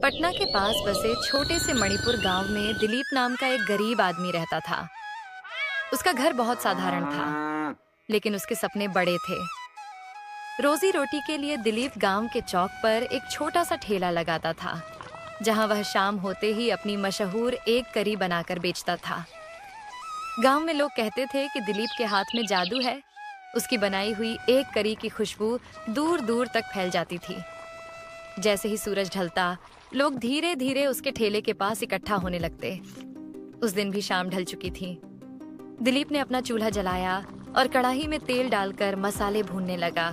पटना के पास बसे छोटे से मणिपुर गांव में दिलीप नाम का एक गरीब आदमी रहता था। उसका घर बहुत साधारण था, लेकिन उसके सपने बड़े थे। रोजी रोटी के लिए दिलीप गांव के चौक पर एक छोटा सा ठेला लगाता था, जहां वह शाम होते ही अपनी मशहूर एक करी बनाकर बेचता था। गांव में लोग कहते थे कि दिलीप के हाथ में जादू है। उसकी बनाई हुई एक करी की खुशबू दूर दूर तक फैल जाती थी। जैसे ही सूरज ढलता, लोग धीरे धीरे उसके ठेले के पास इकट्ठा होने लगते। उस दिन भी शाम ढल चुकी थी। दिलीप ने अपना चूल्हा जलाया और कढ़ाई में तेल डालकर मसाले भूनने लगा।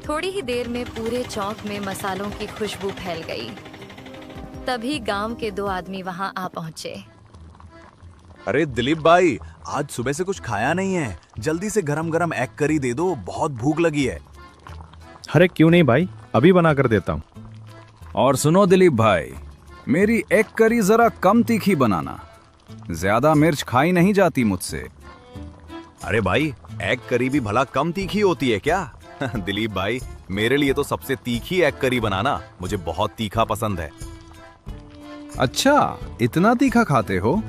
थोड़ी ही देर में पूरे चौक में मसालों की खुशबू फैल गई। तभी गांव के दो आदमी वहां आ पहुंचे। अरे दिलीप भाई, आज सुबह से कुछ खाया नहीं है, जल्दी से गरम गरम एग करी दे दो, बहुत भूख लगी है। अरे क्यों नहीं भाई, अभी बना कर देता हूँ। और सुनो दिलीप भाई, मेरी एग करी जरा कम तीखी बनाना, ज्यादा मिर्च खाई नहीं जाती मुझसे। अरे भाई, एग करी भी भला कम तीखी होती है क्या? दिलीप भाई, मेरे लिए तो सबसे तीखी एग करी बनाना, मुझे बहुत तीखा पसंद है। अच्छा, इतना तीखा खाते हो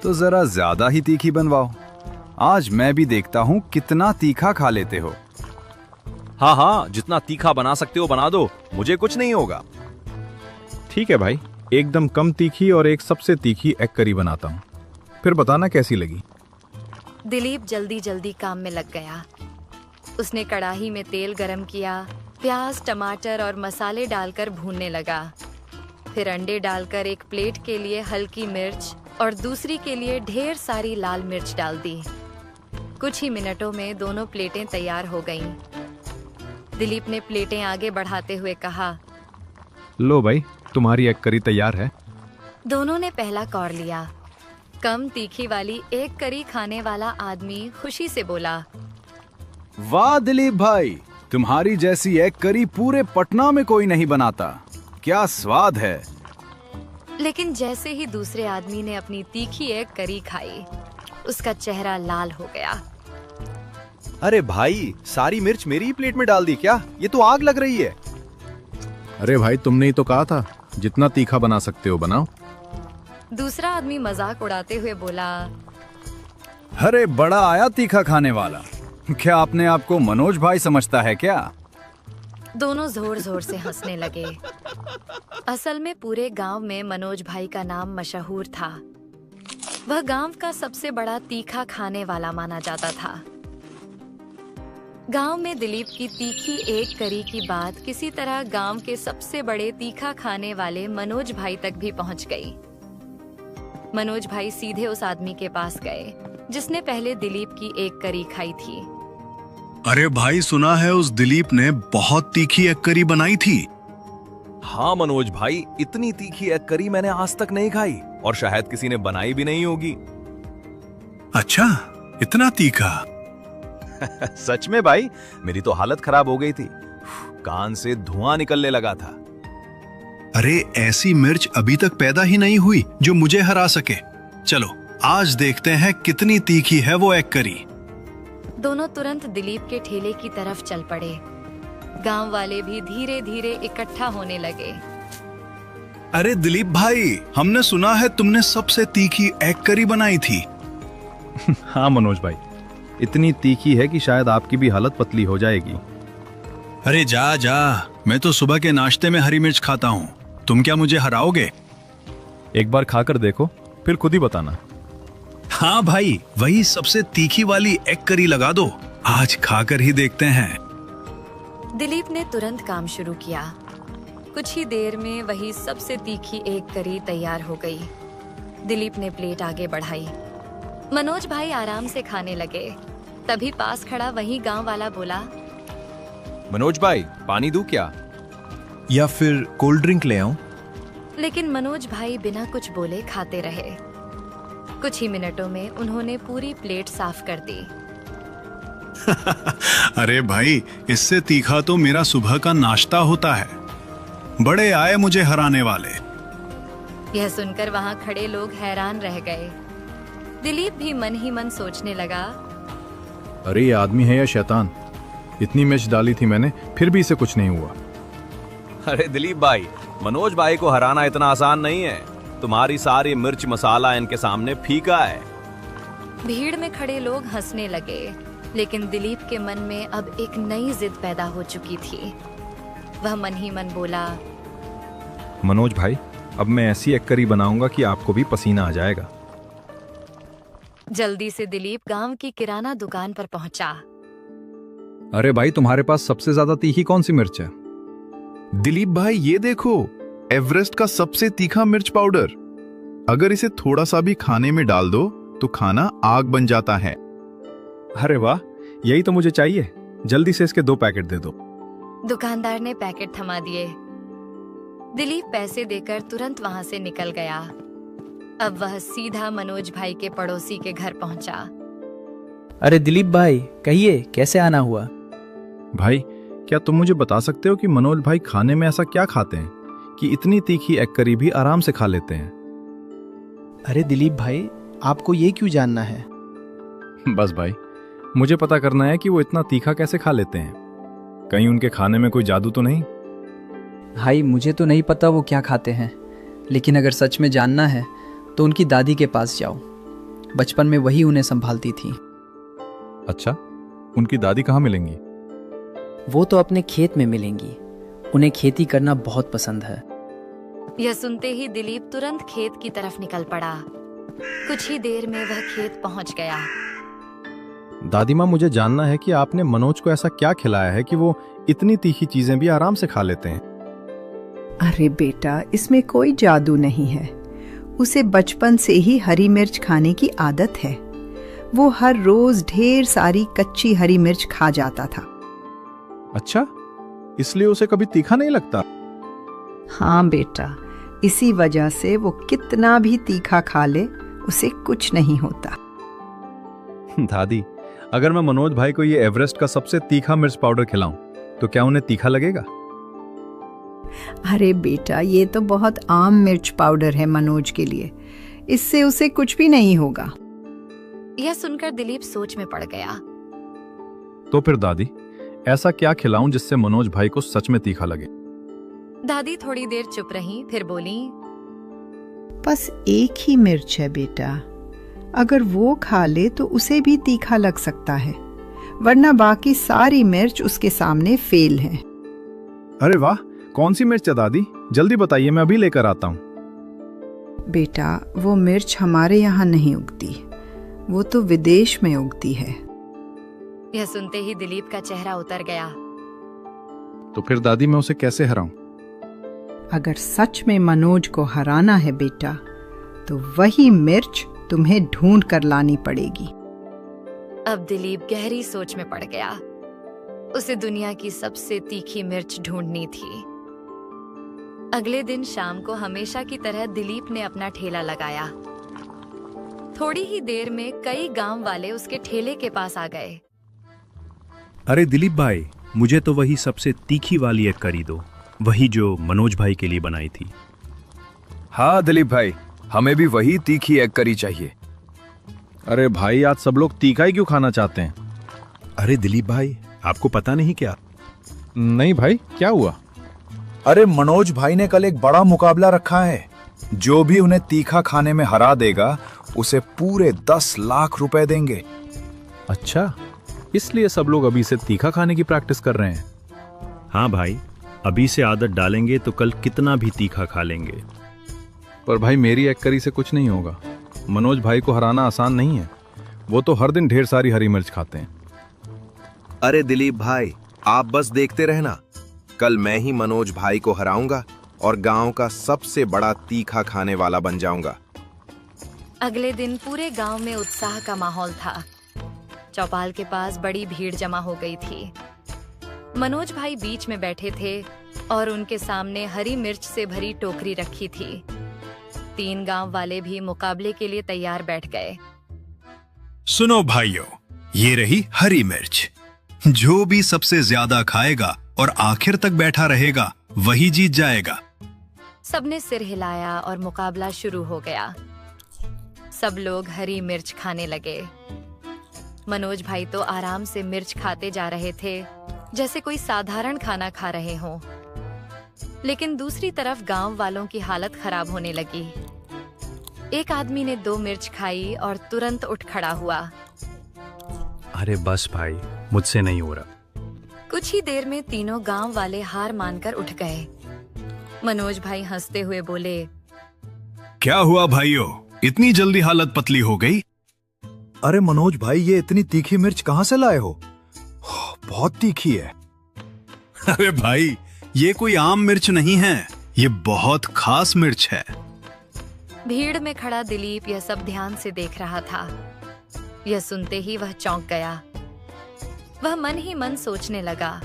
तो जरा ज्यादा ही तीखी बनवाओ। आज मैं भी देखता हूँ कितना तीखा खा लेते हो। हाँ हाँ, जितना तीखा बना सकते हो बना दो, मुझे कुछ नहीं होगा। ठीक है भाई, एकदम कम तीखी और एक सबसे तीखी एग करी बनाता हूँ, फिर बताना कैसी लगी। दिलीप जल्दी जल्दी काम में लग गया। उसने कढ़ाई में तेल गरम किया, प्याज, टमाटर और मसाले डालकर भूनने लगा। फिर अंडे डालकर एक प्लेट के लिए हल्की मिर्च और दूसरी के लिए ढेर सारी लाल मिर्च डाल दी। कुछ ही मिनटों में दोनों प्लेटें तैयार हो गईं। दिलीप ने प्लेटें आगे बढ़ाते हुए कहा, लो भाई, तुम्हारी एग करी तैयार है। दोनों ने पहला कौर लिया। कम तीखी वाली एग करी खाने वाला आदमी खुशी से बोला, वाह दिलीप भाई, तुम्हारी जैसी एग करी पूरे पटना में कोई नहीं बनाता। क्या स्वाद है। लेकिन जैसे ही दूसरे आदमी ने अपनी तीखी एग करी खाई, उसका चेहरा लाल हो गया। अरे भाई, सारी मिर्च मेरी ही प्लेट में डाल दी क्या? ये तो आग लग रही है। अरे भाई, तुमने ही तो कहा था जितना तीखा बना सकते हो बनाओ। दूसरा आदमी मजाक उड़ाते हुए बोला, अरे बड़ा आया तीखा खाने वाला, क्या अपने आप को मनोज भाई समझता है क्या? दोनों जोर जोर से हंसने लगे। असल में पूरे गांव में मनोज भाई का नाम मशहूर था। वह गांव का सबसे बड़ा तीखा खाने वाला माना जाता था। गांव में दिलीप की तीखी एग करी की बात किसी तरह गांव के सबसे बड़े तीखा खाने वाले मनोज भाई तक भी पहुंच गई। मनोज भाई सीधे उस आदमी के पास गए जिसने पहले दिलीप की एग करी खाई थी। अरे भाई, सुना है उस दिलीप ने बहुत तीखी एग करी बनाई थी। हाँ मनोज भाई, इतनी तीखी एग करी मैंने आज तक नहीं खाई, और शायद किसी ने बनाई भी नहीं होगी। अच्छा, इतना तीखा? सच में भाई, मेरी तो हालत खराब हो गई थी, कान से धुआं निकलने लगा था। अरे ऐसी मिर्च अभी तक पैदा ही नहीं हुई जो मुझे हरा सके। चलो आज देखते हैं कितनी तीखी है वो एग करी। दोनों तुरंत दिलीप के ठेले की तरफ चल पड़े। गांव वाले भी धीरे धीरे इकट्ठा होने लगे। अरे दिलीप भाई, हमने सुना है तुमने सबसे तीखी एग करी बनाई थी। हाँ मनोज भाई, इतनी तीखी है कि शायद आपकी भी हालत पतली हो जाएगी। अरे जा जा, मैं तो सुबह के नाश्ते में हरी मिर्च खाता हूँ, तुम क्या मुझे हराओगे? एक बार खाकर देखो, फिर खुद ही बताना। हाँ भाई, वही सबसे तीखी वाली एग करी लगा दो, आज खाकर ही देखते हैं। दिलीप ने तुरंत काम शुरू किया। कुछ ही देर में वही सबसे तीखी एग करी तैयार हो गई। दिलीप ने प्लेट आगे बढ़ाई। मनोज भाई आराम से खाने लगे। तभी पास खड़ा वही गांव वाला बोला, मनोज भाई, पानी दूं क्या? या फिर कोल्ड ड्रिंक ले आऊं? लेकिन मनोज भाई बिना कुछ बोले खाते रहे। कुछ ही मिनटों में उन्होंने पूरी प्लेट साफ कर दी। अरे भाई, इससे तीखा तो मेरा सुबह का नाश्ता होता है। बड़े आए मुझे हराने वाले। यह सुनकर वहां खड़े लोग हैरान रह गए। दिलीप भी मन ही मन सोचने लगा, अरे ये आदमी है या शैतान? इतनी मिर्च डाली थी मैंने, फिर भी इसे कुछ नहीं हुआ। अरे दिलीप भाई, मनोज भाई को हराना इतना आसान नहीं है। तुम्हारी सारी मिर्च मसाला इनके सामने फीका है। भीड़ में खड़े लोग हंसने लगे, लेकिन दिलीप के मन में अब एक नई जिद पैदा हो चुकी थी। वह मन ही मन बोला, मनोज भाई, अब मैं ऐसी एक करी बनाऊंगा कि आपको भी पसीना आ जाएगा। जल्दी से दिलीप गांव की किराना दुकान पर पहुंचा। अरे भाई, तुम्हारे पास सबसे ज्यादा तीखी कौन सी मिर्च है? दिलीप भाई, ये देखो, एवरेस्ट का सबसे तीखा मिर्च पाउडर। अगर इसे थोड़ा सा भी खाने में डाल दो तो खाना आग बन जाता है। अरे वाह, यही तो मुझे चाहिए। जल्दी से इसके 2 पैकेट दे दो। दुकानदार ने पैकेट थमा दिए। दिलीप पैसे देकर तुरंत वहां से निकल गया। अब वह सीधा मनोज भाई के पड़ोसी के घर पहुंचा। अरे दिलीप भाई, कहिए कैसे आना हुआ? भाई, क्या तुम मुझे बता सकते हो कि मनोज भाई खाने में ऐसा क्या खाते हैं कि इतनी तीखी एग करी भी आराम से खा लेते हैं? अरे दिलीप भाई, आपको ये क्यों जानना है? बस भाई, मुझे पता करना है कि वो इतना तीखा कैसे खा लेते हैं। कहीं उनके खाने में कोई जादू तो नहीं? भाई, मुझे तो नहीं पता वो क्या खाते हैं, लेकिन अगर सच में जानना है तो उनकी दादी के पास जाओ। बचपन में वही उन्हें संभालती थी। अच्छा, उनकी दादी कहाँ मिलेंगी? वो तो अपने खेत में मिलेंगी। उन्हें खेती करना बहुत पसंद है। यह सुनते ही दिलीप तुरंत खेत की तरफ निकल पड़ा। कुछ ही देर में वह खेत पहुंच गया। दादी माँ, मुझे जानना है कि आपने मनोज को ऐसा क्या खिलाया है कि वो इतनी तीखी चीजें भी आराम से खा लेते हैं? अरे बेटा, इसमें कोई जादू नहीं है। उसे बचपन से ही हरी मिर्च खाने की आदत है। वो हर रोज ढेर सारी कच्ची हरी मिर्च खा जाता था। अच्छा, इसलिए उसे कभी तीखा नहीं लगता? हाँ बेटा, इसी वजह से वो कितना भी तीखा खा ले उसे कुछ नहीं होता। दादी, अगर मैं मनोज भाई को ये एवरेस्ट का सबसे तीखा मिर्च पाउडर खिलाऊं तो क्या उन्हें तीखा लगेगा? अरे बेटा, ये तो बहुत आम मिर्च पाउडर है मनोज के लिए। इससे उसे कुछ भी नहीं होगा। यह सुनकर दिलीप सोच में पड़ गया। तो फिर दादी, ऐसा क्या खिलाऊं जिससे मनोज भाई को सच में तीखा लगे? दादी थोड़ी देर चुप रही, फिर बोली, बस एक ही मिर्च है बेटा। अगर वो खा ले तो उसे भी तीखा लग सकता है, वरना बाकी सारी मिर्च उसके सामने फेल है। अरे वाह, कौन सी मिर्च है दादी? जल्दी बताइए, मैं अभी लेकर आता हूँ। बेटा, वो मिर्च हमारे यहाँ नहीं उगती, वो तो विदेश में उगती है। यह सुनते ही दिलीप का चेहरा उतर गया। तो फिर दादी, मैं उसे कैसे हराऊं? अगर सच में मनोज को हराना है बेटा, तो वही मिर्च तुम्हें ढूंढ कर लानी पड़ेगी। अब दिलीप गहरी सोच में पड़ गया। उसे दुनिया की सबसे तीखी मिर्च ढूंढनी थी। अगले दिन शाम को हमेशा की तरह दिलीप ने अपना ठेला लगाया। थोड़ी ही देर में कई गांव वाले उसके ठेले के पास आ गए। अरे दिलीप भाई, मुझे तो वही सबसे तीखी वाली एक करी दो, वही जो मनोज भाई के लिए बनाई थी। हाँ दिलीप भाई, हमें भी वही तीखी एग करी चाहिए। अरे भाई, आज सब लोग तीखा ही क्यों खाना चाहते हैं? अरे दिलीप भाई, आपको पता नहीं क्या? नहीं भाई, क्या हुआ? अरे मनोज भाई ने कल एक बड़ा मुकाबला रखा है। जो भी उन्हें तीखा खाने में हरा देगा उसे पूरे 10 लाख रुपए देंगे। अच्छा, इसलिए सब लोग अभी से तीखा खाने की प्रैक्टिस कर रहे हैं। हाँ भाई, अभी से आदत डालेंगे तो कल कितना भी तीखा खा लेंगे। पर भाई, मेरी एग करी से कुछ नहीं होगा। मनोज भाई को हराना आसान नहीं है। वो तो हर दिन ढेर सारी हरी मिर्च खाते हैं। अरे दिलीप भाई, आप बस देखते रहना। कल मैं ही मनोज भाई को हराऊंगा और गांव का सबसे बड़ा तीखा खाने वाला बन जाऊंगा। अगले दिन पूरे गांव में उत्साह का माहौल था। चौपाल के पास बड़ी भीड़ जमा हो गई थी। मनोज भाई बीच में बैठे थे और उनके सामने हरी मिर्च से भरी टोकरी रखी थी। 3 गांव वाले भी मुकाबले के लिए तैयार बैठ गए। सुनो भाइयों, ये रही हरी मिर्च। जो भी सबसे ज्यादा खाएगा और आखिर तक बैठा रहेगा वही जीत जाएगा। सबने सिर हिलाया और मुकाबला शुरू हो गया। सब लोग हरी मिर्च खाने लगे। मनोज भाई तो आराम से मिर्च खाते जा रहे थे, जैसे कोई साधारण खाना खा रहे हों। लेकिन दूसरी तरफ गांव वालों की हालत खराब होने लगी। एक आदमी ने 2 मिर्च खाई और तुरंत उठ खड़ा हुआ। अरे बस भाई, मुझसे नहीं हो रहा। कुछ ही देर में तीनों गांव वाले हार मानकर उठ गए। मनोज भाई हंसते हुए बोले, क्या हुआ भाइयों, इतनी जल्दी हालत पतली हो गई? अरे मनोज भाई, ये इतनी तीखी मिर्च कहाँ से लाए हो? बहुत तीखी है। अरे भाई, ये कोई आम मिर्च नहीं है, ये बहुत खास मिर्च है। भीड़ में खड़ा दिलीप यह सब ध्यान से देख रहा था। यह सुनते ही वह चौंक गया। वह मन ही मन सोचने लगा,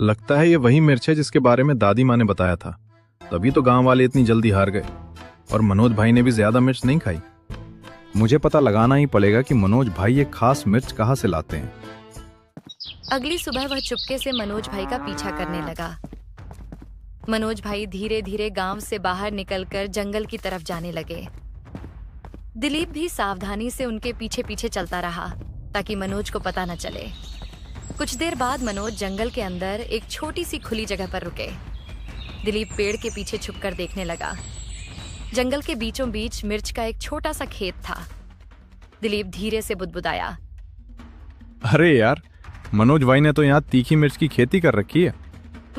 लगता है ये वही मिर्च है जिसके बारे में दादी माँ ने बताया था। तभी तो गांव वाले इतनी जल्दी हार गए और मनोज भाई ने भी ज्यादा मिर्च नहीं खाई। मुझे पता लगाना ही पड़ेगा कि मनोज भाई ये खास मिर्च कहाँ से लाते हैं। अगली सुबह वह चुपके से मनोज भाई का पीछा करने लगा। मनोज भाई धीरे धीरे गांव से बाहर निकलकर जंगल की तरफ जाने लगे। दिलीप भी सावधानी से उनके पीछे पीछे चलता रहा ताकि मनोज को पता न चले। कुछ देर बाद मनोज जंगल के अंदर एक छोटी सी खुली जगह पर रुके। दिलीप पेड़ के पीछे छुपकर देखने लगा। जंगल के बीचों बीच मिर्च का एक छोटा सा खेत था। दिलीप धीरे से बुदबुदाया, अरे यार, मनोज भाई ने तो यहाँ तीखी मिर्च की खेती कर रखी है।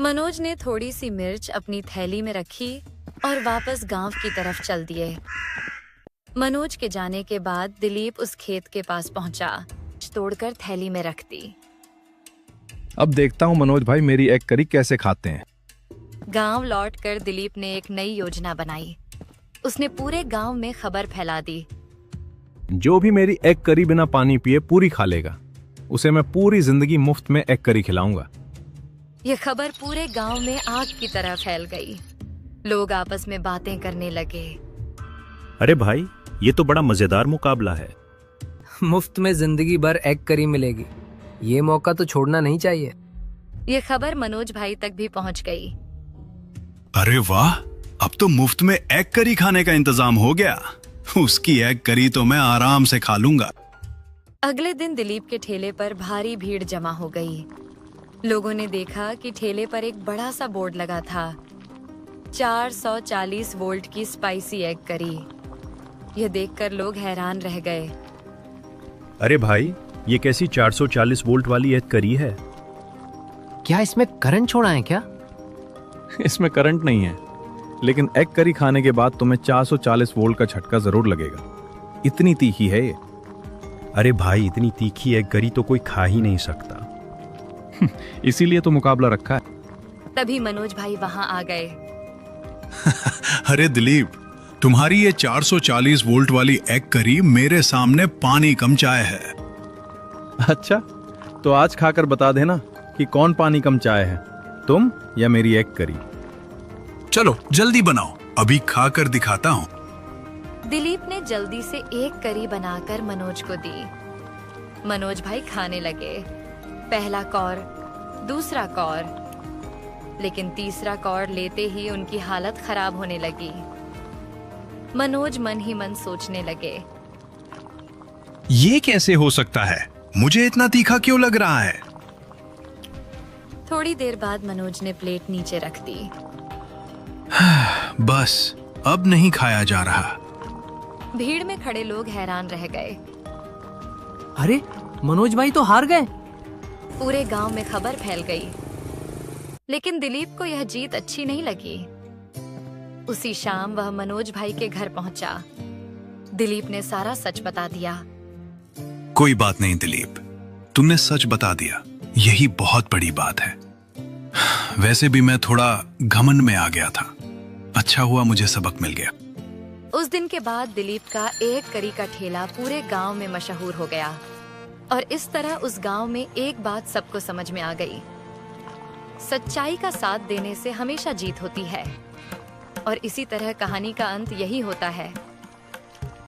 मनोज ने थोड़ी सी मिर्च अपनी थैली में रखी और वापस गांव की तरफ चल दिए। मनोज के जाने के बाद दिलीप उस खेत के पास पहुंचा, तोड़कर थैली में रख दी। अब देखता हूँ मनोज भाई मेरी एग करी कैसे खाते हैं। गांव लौटकर दिलीप ने एक नई योजना बनाई। उसने पूरे गांव में खबर फैला दी, जो भी मेरी एग करी बिना पानी पिए पूरी खा लेगा, उसे मैं पूरी जिंदगी मुफ्त में एग करी खिलाऊंगा। यह खबर पूरे गांव में आग की तरह फैल गई। लोग आपस में बातें करने लगे। अरे भाई, ये तो बड़ा मजेदार मुकाबला है। मुफ्त में जिंदगी भर एग करी मिलेगी, ये मौका तो छोड़ना नहीं चाहिए। यह खबर मनोज भाई तक भी पहुंच गई। अरे वाह, अब तो मुफ्त में एग करी खाने का इंतजाम हो गया। उसकी एग करी तो मैं आराम से खा लूंगा। अगले दिन दिलीप के ठेले पर भारी भीड़ जमा हो गई। लोगों ने देखा कि ठेले पर एक बड़ा सा बोर्ड लगा था, 440 वोल्ट की स्पाइसी एग करी। यह देखकर लोग हैरान रह गए। अरे भाई, ये कैसी 440 वोल्ट वाली एग करी है? क्या इसमें करंट छोड़ा है क्या? इसमें करंट नहीं है, लेकिन एग करी खाने के बाद तुम्हें 440 वोल्ट का झटका जरूर लगेगा। इतनी तीखी है ये। अरे भाई, इतनी तीखी एग करी तो कोई खा ही नहीं सकता। इसीलिए तो मुकाबला रखा है। तभी मनोज भाई वहां आ गए। अरे दिलीप, तुम्हारी ये 440 वोल्ट वाली एग करी मेरे सामने पानी कम चाय है। अच्छा, तो आज खाकर बता देना कि कौन पानी कम चाय है, तुम या मेरी एग करी। चलो जल्दी बनाओ, अभी खाकर दिखाता हूँ। दिलीप ने जल्दी से एक करी बनाकर मनोज को दी। मनोज भाई खाने लगे। पहला कौर, दूसरा कौर, लेकिन तीसरा कौर लेते ही उनकी हालत खराब होने लगी। मनोज मन ही मन सोचने लगे, ये कैसे हो सकता है? मुझे इतना तीखा क्यों लग रहा है? थोड़ी देर बाद मनोज ने प्लेट नीचे रख दी। बस, अब नहीं खाया जा रहा। भीड़ में खड़े लोग हैरान रह गए। अरे, मनोज भाई तो हार गए। पूरे गांव में खबर फैल गई। लेकिन दिलीप को यह जीत अच्छी नहीं लगी। उसी शाम वह मनोज भाई के घर पहुंचा। दिलीप ने सारा सच बता दिया। कोई बात नहीं दिलीप, तुमने सच बता दिया, यही बहुत बड़ी बात है। वैसे भी मैं थोड़ा घमंड में आ गया था। अच्छा हुआ मुझे सबक मिल गया। उस दिन के बाद दिलीप का एक करी का ठेला पूरे गांव में मशहूर हो गया। और इस तरह उस गांव में एक बात सबको समझ में आ गई, सच्चाई का साथ देने से हमेशा जीत होती है। और इसी तरह कहानी का अंत यही होता है।